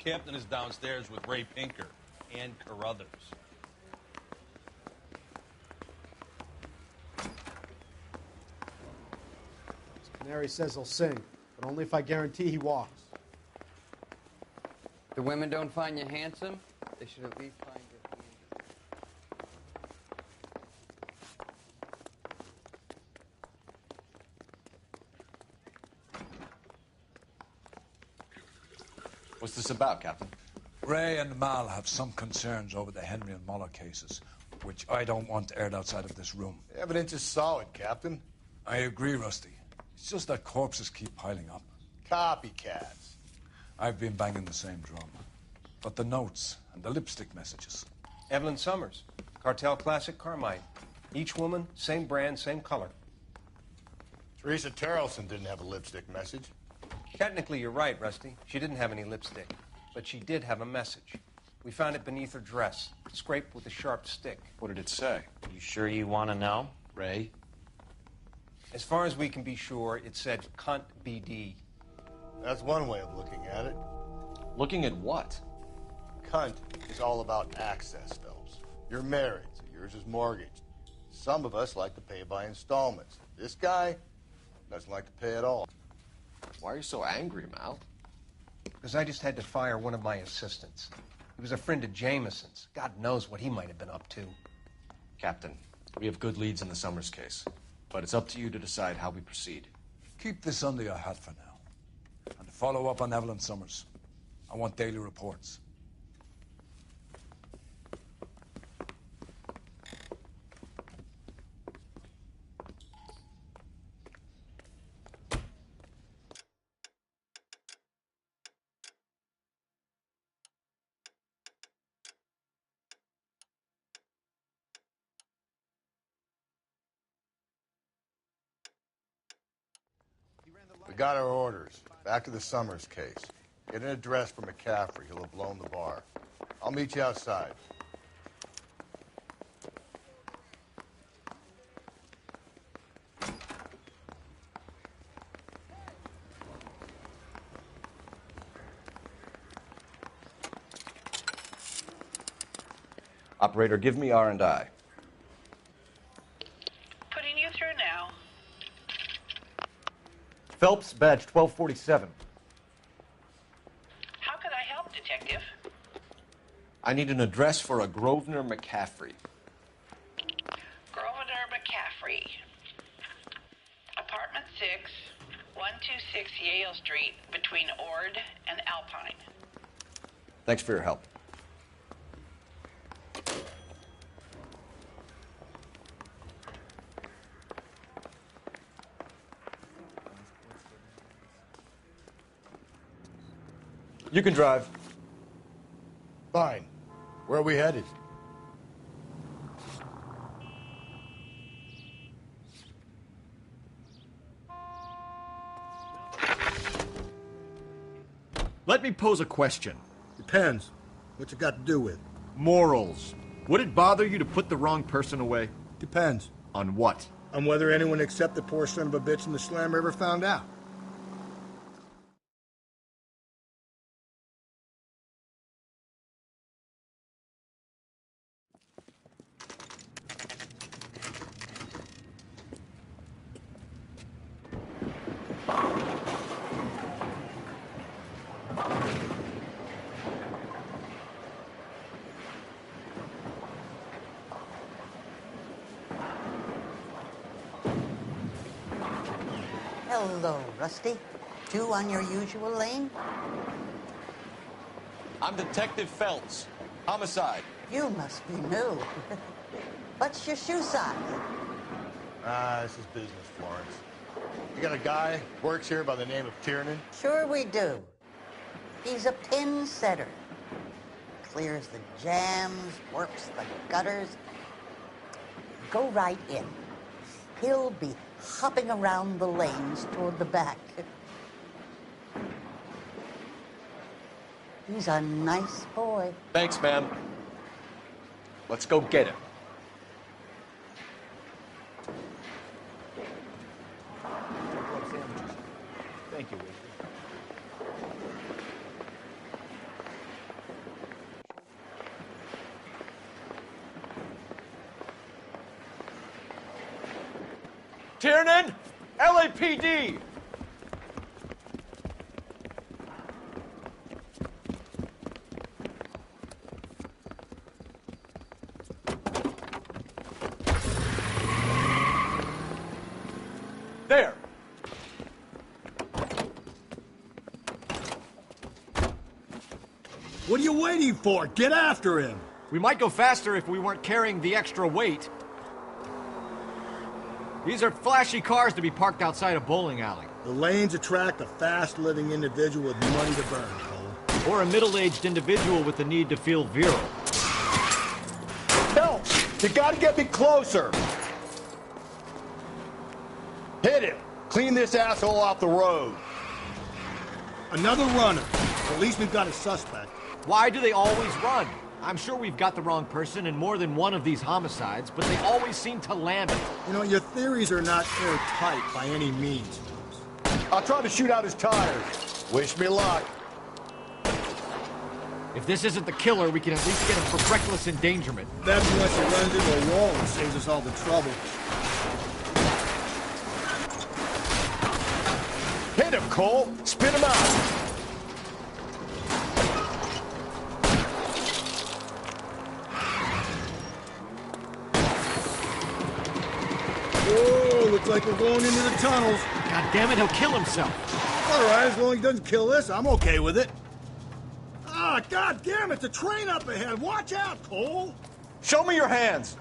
captain is downstairs with Ray Pinker and Carruthers. Canary says he'll sing, but only if I guarantee he walks. The women don't find you handsome? They should at least find you handsome. What's this about, Captain? Ray and Mal have some concerns over the Henry and Muller cases, which I don't want aired outside of this room. The evidence is solid, Captain. I agree, Rusty. It's just that corpses keep piling up. Copycats. I've been banging the same drum. But the notes and the lipstick messages. Evelyn Summers, Cartel Classic Carmine. Each woman, same brand, same color. Teresa Terrelson didn't have a lipstick message. Technically, you're right, Rusty. She didn't have any lipstick, but she did have a message. We found it beneath her dress, scraped with a sharp stick. What did it say? You sure you want to know? Ray? As far as we can be sure, it said cunt BD. That's one way of looking at it. Looking at what? Cunt is all about access, Phelps. You're married, so yours is mortgaged. Some of us like to pay by installments. This guy doesn't like to pay at all. Why are you so angry, Mal? Because I just had to fire one of my assistants. He was a friend of Jameson's. God knows what he might have been up to. Captain, we have good leads in the Summers case, but it's up to you to decide how we proceed. Keep this under your hat for now. And follow up on Evelyn Summers. I want daily reports. We got our orders. Back to the Summers case. Get an address for McCaffrey. He'll have blown the bar. I'll meet you outside. Operator, give me R&I. Putting you through now. Phelps, badge 1247. How could I help, Detective? I need an address for a Grosvenor McCaffrey. Grosvenor McCaffrey. Apartment 6, 126 Yale Street, between Ord and Alpine. Thanks for your help. You can drive. Fine. Where are we headed? Let me pose a question. Depends. What's it got to do with? Morals. Would it bother you to put the wrong person away? Depends. On what? On whether anyone except the poor son of a bitch in the slammer ever found out. Hello, Rusty. Two on your usual lane? I'm Detective Phelps. Homicide. You must be new. What's your shoe size? This is business, Florence. You got a guy who works here by the name of Tiernan? Sure we do. He's a pin setter. Clears the jams, works the gutters. Go right in. He'll be hopping around the lanes toward the back. He's a nice boy. Thanks, ma'am. Let's go get him. Thank you, Tiernan! LAPD! There! What are you waiting for? Get after him! We might go faster if we weren't carrying the extra weight. These are flashy cars to be parked outside a bowling alley. The lanes attract a fast-living individual with money to burn, Cole. Or a middle-aged individual with the need to feel virile. Help! You gotta get me closer! Hit him! Clean this asshole off the road! Another runner. At least we've got a suspect. Why do they always run? I'm sure we've got the wrong person in more than one of these homicides, but they always seem to land it. You know, your theories are not airtight by any means. I'll try to shoot out his tires. Wish me luck. If this isn't the killer, we can at least get him for reckless endangerment. That's unless he runs into a wall and saves us all the trouble. Hit him, Cole! Spit him out! Whoa, looks like we're going into the tunnels. God damn it, he'll kill himself. All right, as long as he doesn't kill us, I'm okay with it. Ah, god damn, it's a train up ahead. Watch out, Cole. Show me your hands!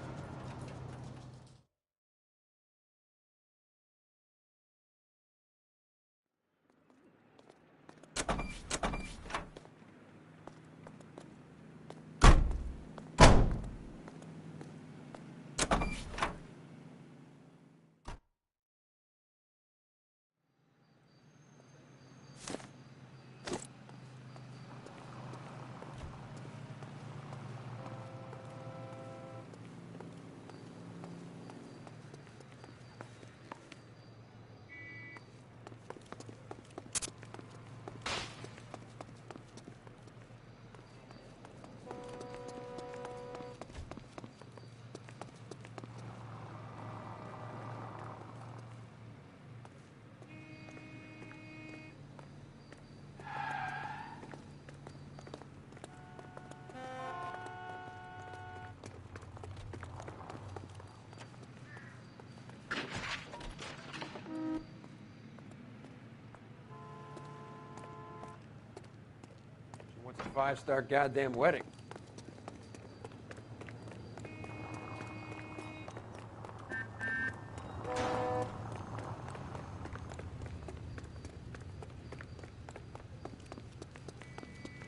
What's a five-star goddamn wedding?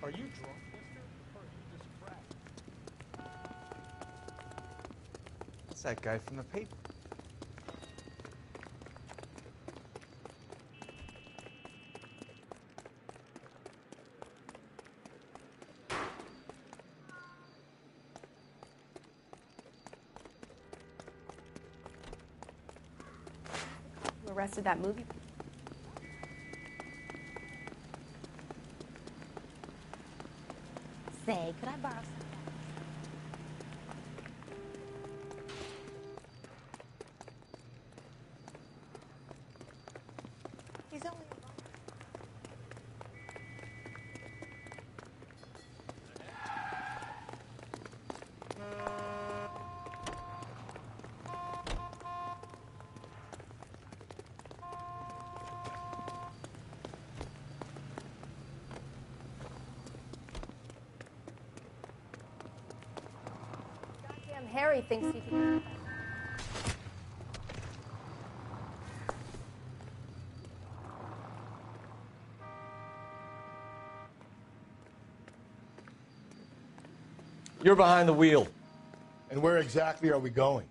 Are you drunk, mister? Or are you just cracked? That's that guy from the paper. Who arrested that movie? Say, could I borrow some? He's only a bum. Goddamn Harry thinks he can. You're behind the wheel. And where exactly are we going?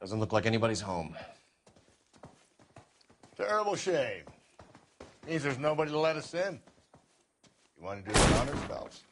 Doesn't look like anybody's home. Terrible shame. Means there's nobody to let us in. You want to do the honors, Phelps?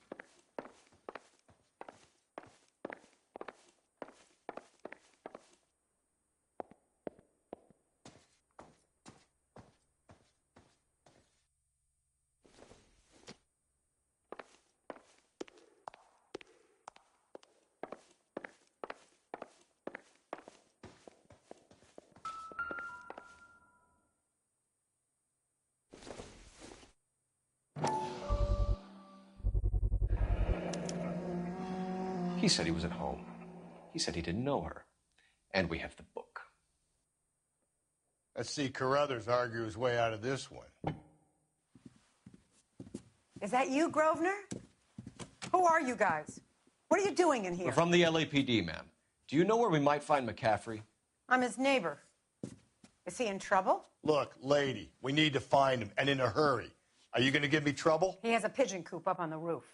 He said he was at home. He said he didn't know her. And we have the book. Let's see Carruthers argue his way out of this one. Is that you, Grosvenor? Who are you guys? What are you doing in here? We're from the LAPD, ma'am. Do you know where we might find McCaffrey? I'm his neighbor. Is he in trouble? Look, lady, we need to find him, and in a hurry. Are you going to give me trouble? He has a pigeon coop up on the roof.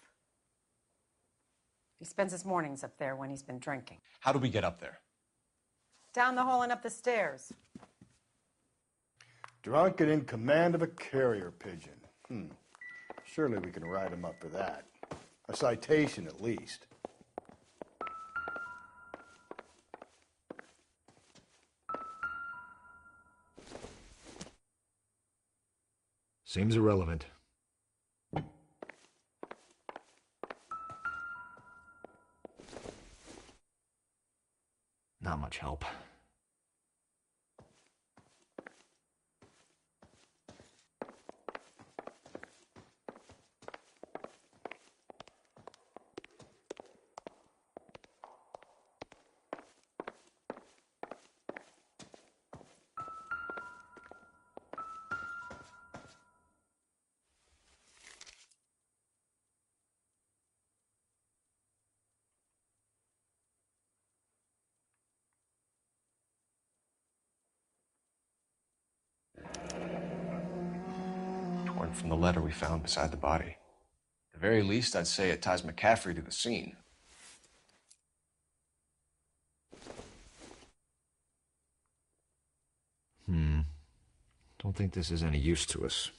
He spends his mornings up there when he's been drinking. How do we get up there? Down the hall and up the stairs. Drunk and in command of a carrier pigeon. Surely we can write him up for that. A citation, at least. Seems irrelevant. Not much help. Torn from the letter we found beside the body. At the very least, I'd say it ties McCaffrey to the scene. Don't think this is any use to us.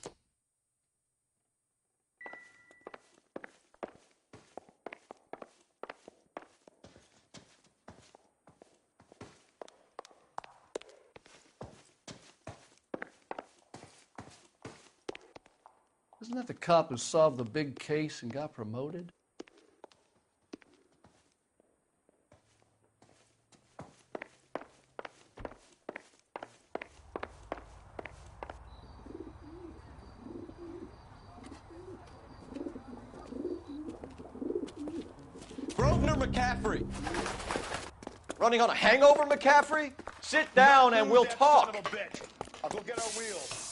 Isn't that the cop who solved the big case and got promoted? Grosvenor McCaffrey! Running on a hangover, McCaffrey? Sit down and we'll talk. Son of a bitch. I'll go get our wheels.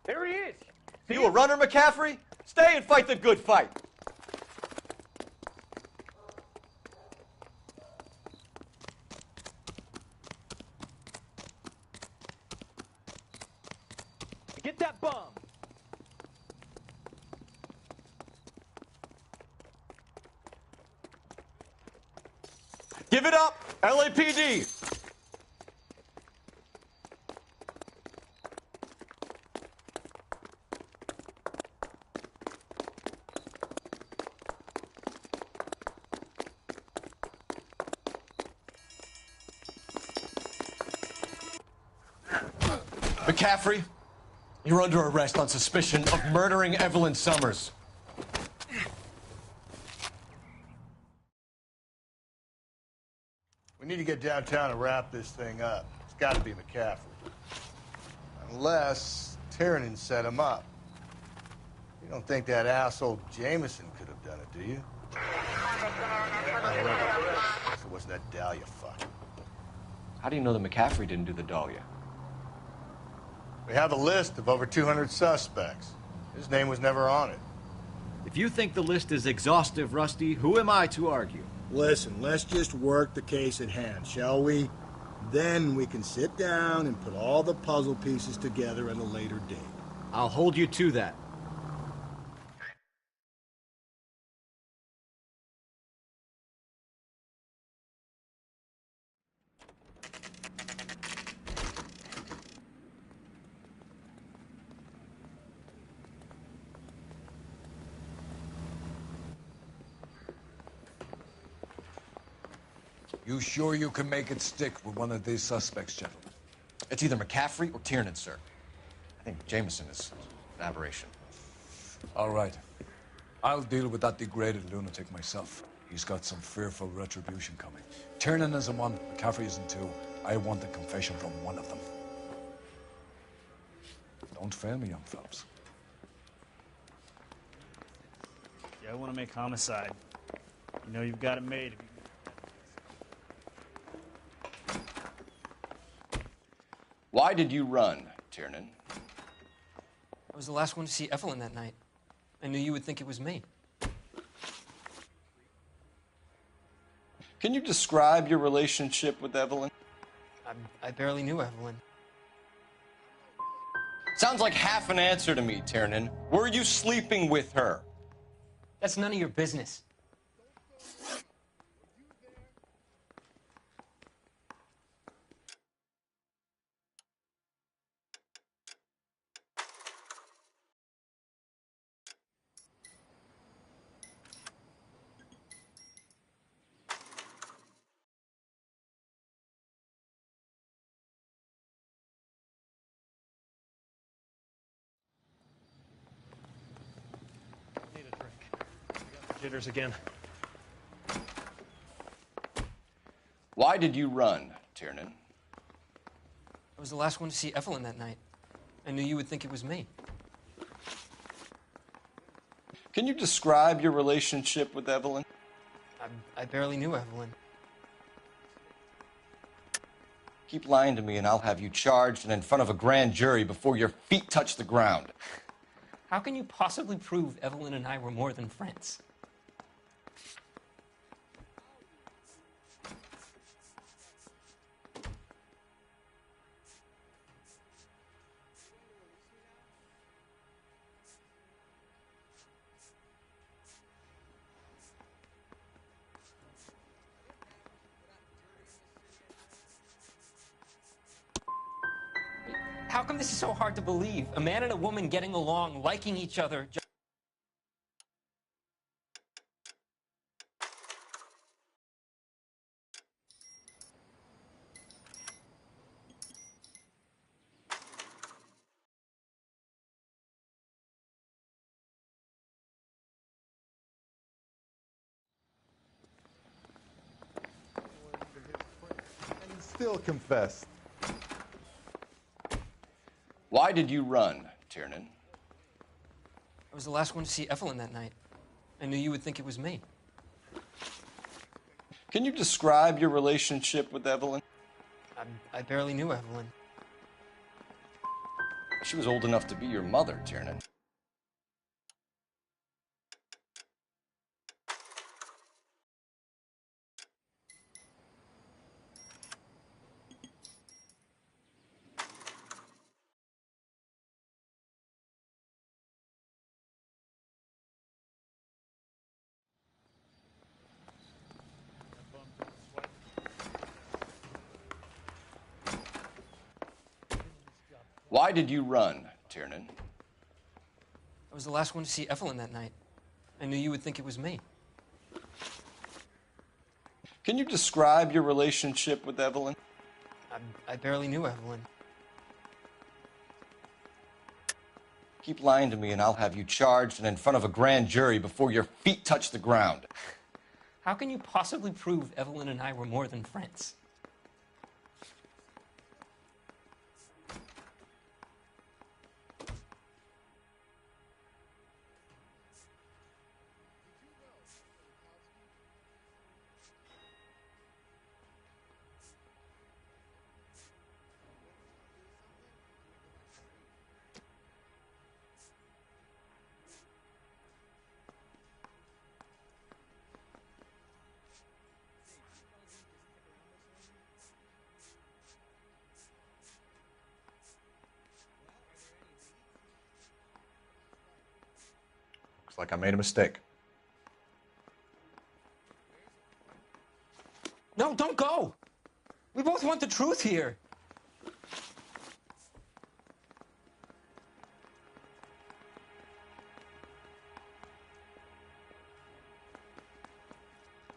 There he is. You a runner, McCaffrey? Stay and fight the good fight. Get that bum. Give it up, LAPD. McCaffrey, you're under arrest on suspicion of murdering Evelyn Summers. We need to get downtown and wrap this thing up. It's got to be McCaffrey. Unless Tiernan set him up. You don't think that asshole Jameson could have done it, do you? So it wasn't that Dahlia fuck. How do you know that McCaffrey didn't do the Dahlia? We have a list of over 200 suspects. His name was never on it. If you think the list is exhaustive, Rusty, who am I to argue? Listen, let's just work the case at hand, shall we? Then we can sit down and put all the puzzle pieces together at a later date. I'll hold you to that. You sure you can make it stick with one of these suspects, gentlemen? It's either McCaffrey or Tiernan, sir. I think Jameson is an aberration. All right. I'll deal with that degraded lunatic myself. He's got some fearful retribution coming. Tiernan isn't one, McCaffrey isn't two. I want a confession from one of them. Don't fail me, young fellows. Yeah, I want to make homicide. You know you've got it made. Why did you run, Tiernan? I was the last one to see Evelyn that night. I knew you would think it was me. Can you describe your relationship with Evelyn? I barely knew Evelyn. Sounds like half an answer to me, Tiernan. Were you sleeping with her? That's none of your business. Jitters again. Why did you run, Tiernan? I was the last one to see Evelyn that night. I knew you would think it was me. Can you describe your relationship with Evelyn? I barely knew Evelyn. Keep lying to me and I'll have you charged and in front of a grand jury before your feet touch the ground. How can you possibly prove Evelyn and I were more than friends? How come this is so hard to believe? A man and a woman getting along, liking each other. And he still confessed. Why did you run, Tiernan? I was the last one to see Evelyn that night. I knew you would think it was me. Can you describe your relationship with Evelyn? I barely knew Evelyn. She was old enough to be your mother, Tiernan. Why did you run, Tiernan? I was the last one to see Evelyn that night. I knew you would think it was me. Can you describe your relationship with Evelyn? I barely knew Evelyn. Keep lying to me and I'll have you charged and in front of a grand jury before your feet touch the ground. How can you possibly prove Evelyn and I were more than friends? like I made a mistake. No, don't go. We both want the truth here.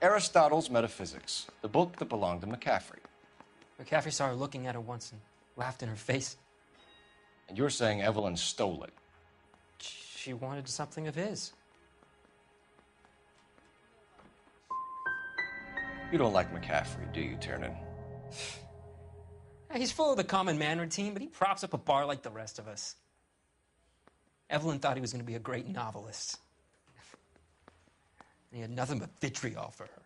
Aristotle's Metaphysics, the book that belonged to McCaffrey. McCaffrey saw her looking at her once and laughed in her face. And you're saying Evelyn stole it? She wanted something of his. You don't like McCaffrey, do you, Tiernan? He's full of the common man routine, but he props up a bar like the rest of us. Evelyn thought he was going to be a great novelist. And he had nothing but vitriol for her.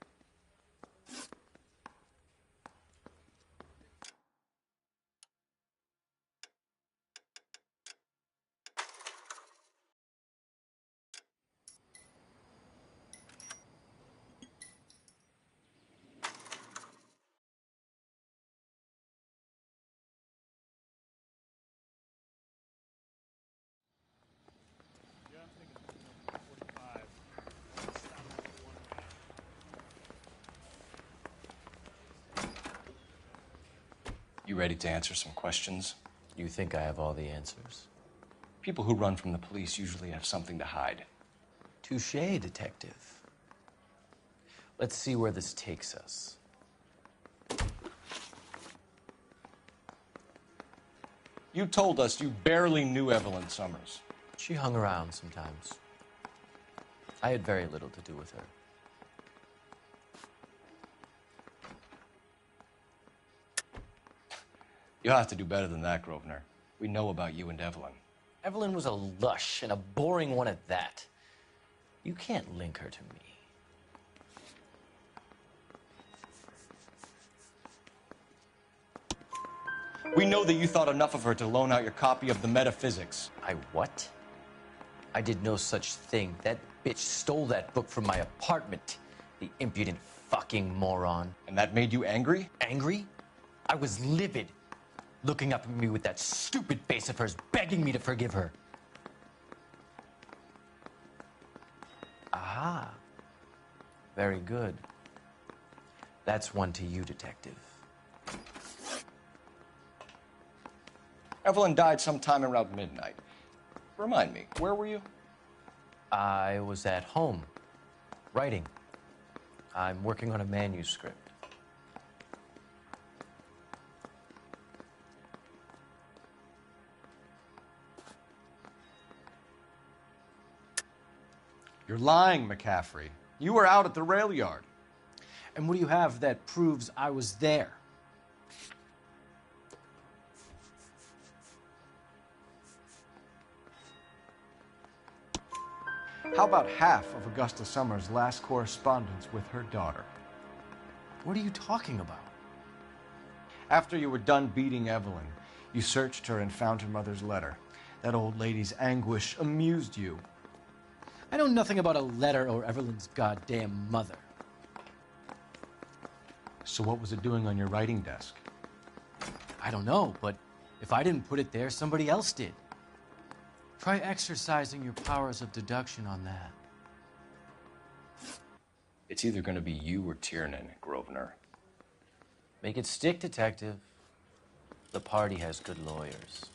You ready to answer some questions? You think I have all the answers? People who run from the police usually have something to hide. Touché, detective. Let's see where this takes us. You told us you barely knew Evelyn Summers. She hung around sometimes. I had very little to do with her. You'll have to do better than that, Grosvenor. We know about you and Evelyn. Evelyn was a lush, and a boring one at that. You can't link her to me. We know that you thought enough of her to loan out your copy of the Metaphysics. I what? I did no such thing. That bitch stole that book from my apartment. The impudent fucking moron. And that made you angry? Angry? I was livid. Looking up at me with that stupid face of hers, begging me to forgive her. Aha. Very good. That's one to you, detective. Evelyn died sometime around midnight. Remind me, where were you? I was at home, writing. I'm working on a manuscript. You're lying, McCaffrey. You were out at the rail yard. And what do you have that proves I was there? How about half of Augusta Summers' last correspondence with her daughter? What are you talking about? After you were done beating Evelyn, you searched her and found her mother's letter. That old lady's anguish amused you. I know nothing about a letter or Evelyn's goddamn mother. So what was it doing on your writing desk? I don't know, but if I didn't put it there, somebody else did. Try exercising your powers of deduction on that. It's either going to be you or Tiernan, Grosvenor. Make it stick, detective. The party has good lawyers.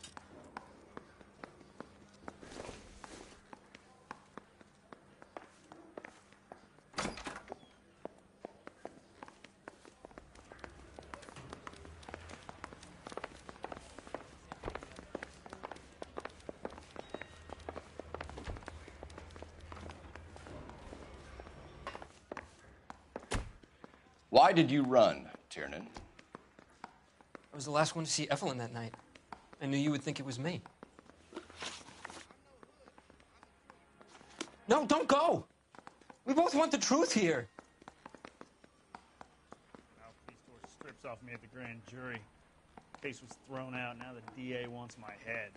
Why did you run, Tiernan? I was the last one to see Evelyn that night. I knew you would think it was me. No, don't go! We both want the truth here. Police tore strips off me at the grand jury. Case was thrown out. Now the DA wants my head.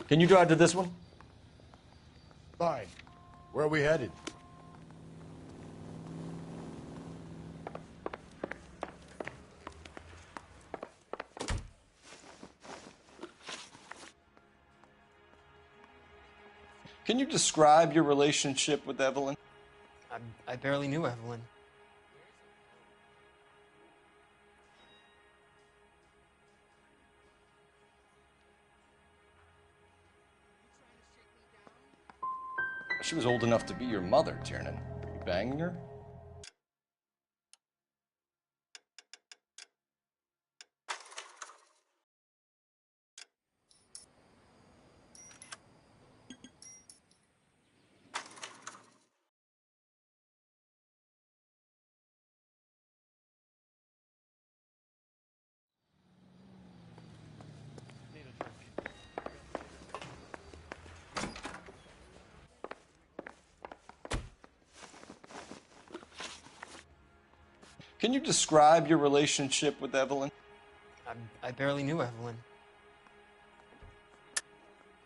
Can you drive to this one? Fine. Where are we headed? Can you describe your relationship with Evelyn? I barely knew Evelyn. She was old enough to be your mother, Tiernan. Were you banging her? Can you describe your relationship with Evelyn? I barely knew Evelyn.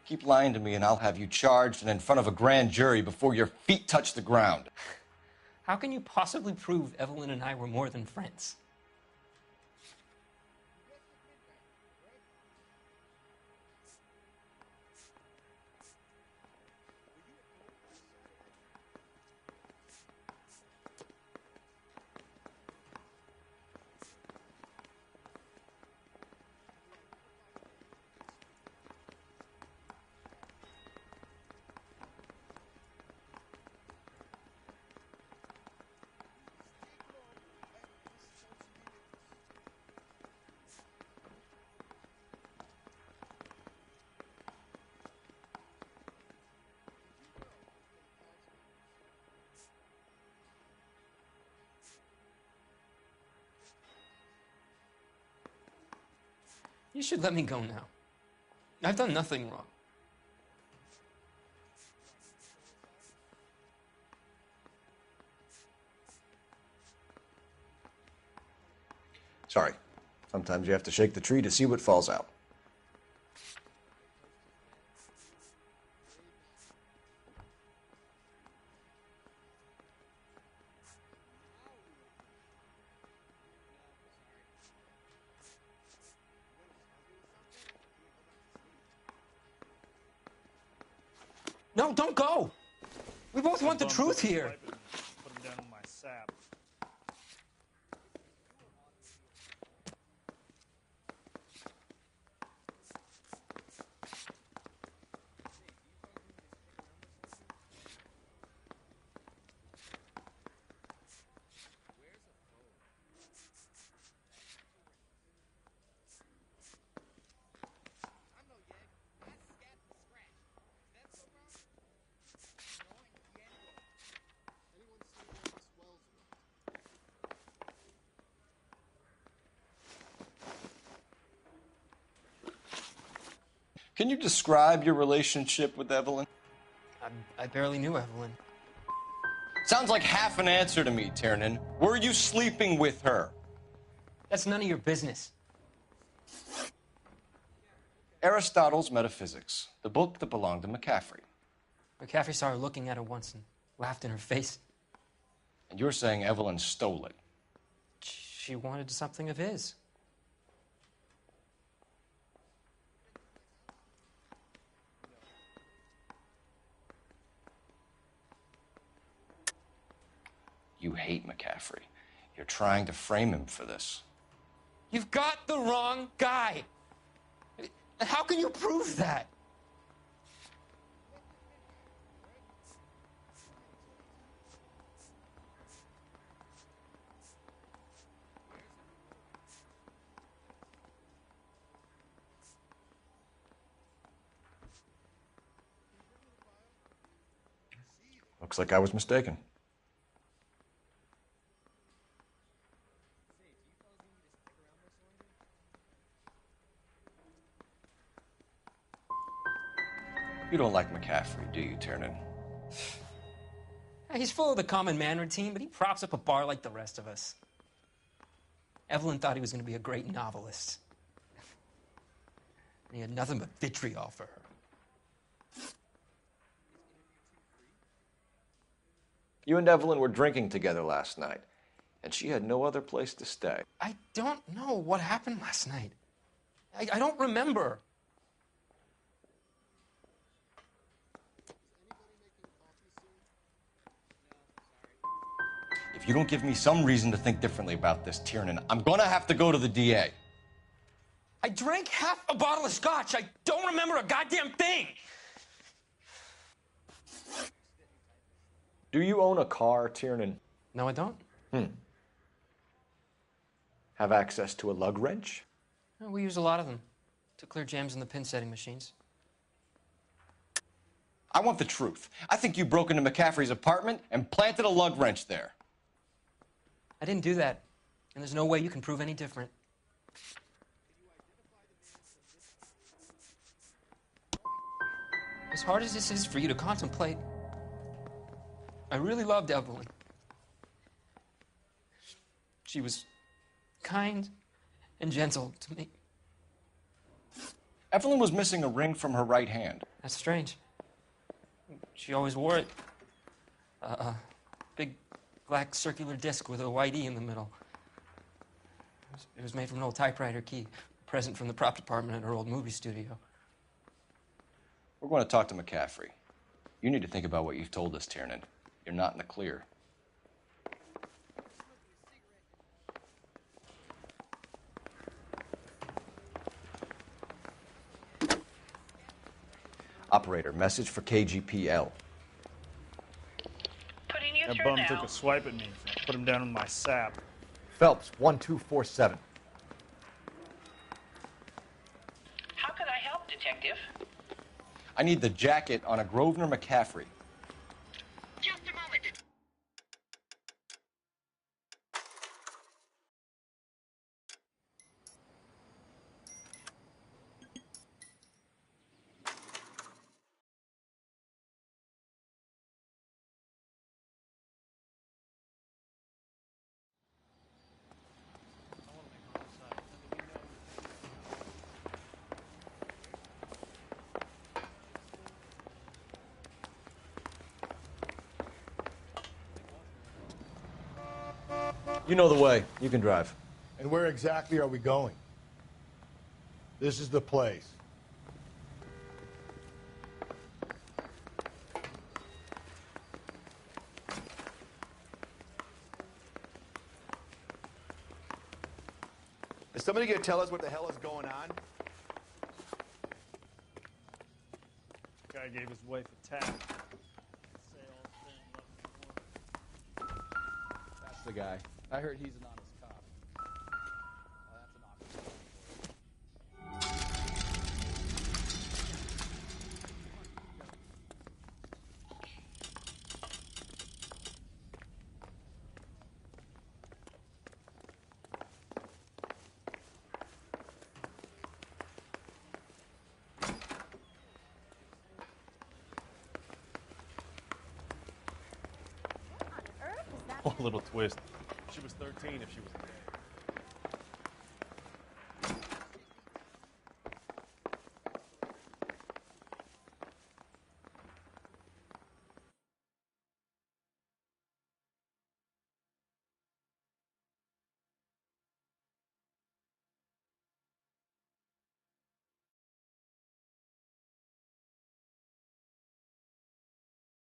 Keep lying to me and I'll have you charged and in front of a grand jury before your feet touch the ground. How can you possibly prove Evelyn and I were more than friends? You should let me go now. I've done nothing wrong. Sorry. Sometimes you have to shake the tree to see what falls out. No, don't go! We both want the truth here. Put him down in my sap. Can you describe your relationship with Evelyn? I barely knew Evelyn. Sounds like half an answer to me, Tiernan. Were you sleeping with her? That's none of your business. Aristotle's Metaphysics, the book that belonged to McCaffrey. McCaffrey saw her looking at her once and laughed in her face. And you're saying Evelyn stole it? She wanted something of his. You hate McCaffrey. You're trying to frame him for this. You've got the wrong guy. How can you prove that? Looks like I was mistaken. You don't like McCaffrey, do you, Tiernan? He's full of the common man routine, but he props up a bar like the rest of us. Evelyn thought he was going to be a great novelist. And he had nothing but vitriol for her. You and Evelyn were drinking together last night, and she had no other place to stay. I don't know what happened last night. I don't remember. If you don't give me some reason to think differently about this, Tiernan, I'm gonna have to go to the DA. I drank half a bottle of scotch. I don't remember a goddamn thing. Do you own a car, Tiernan? No, I don't. Have access to a lug wrench? We use a lot of them to clear jams in the pin setting machines. I want the truth. I think you broke into McCaffrey's apartment and planted a lug wrench there. I didn't do that, and there's no way you can prove any different. As hard as this is for you to contemplate, I really loved Evelyn. She was kind and gentle to me. Evelyn was missing a ring from her right hand. That's strange. She always wore it. A big black circular disc with a white E in the middle. It was made from an old typewriter key, a present from the prop department at her old movie studio. We're going to talk to McCaffrey. You need to think about what you've told us, Tiernan. You're not in the clear. Operator, message for KGPL. Putting you That through bum now. took a swipe at me. I put him down with my sap. Phelps, 1247. How could I help, Detective? I need the jacket on a Grosvenor McCaffrey. Just a moment. You know the way. You can drive. And where exactly are we going? This is the place. Is somebody going to tell us what the hell is going on? Guy gave his wife a tap. That's the guy. I heard he's an honest cop. That's an Oh, a little twist. She was 13 if she was a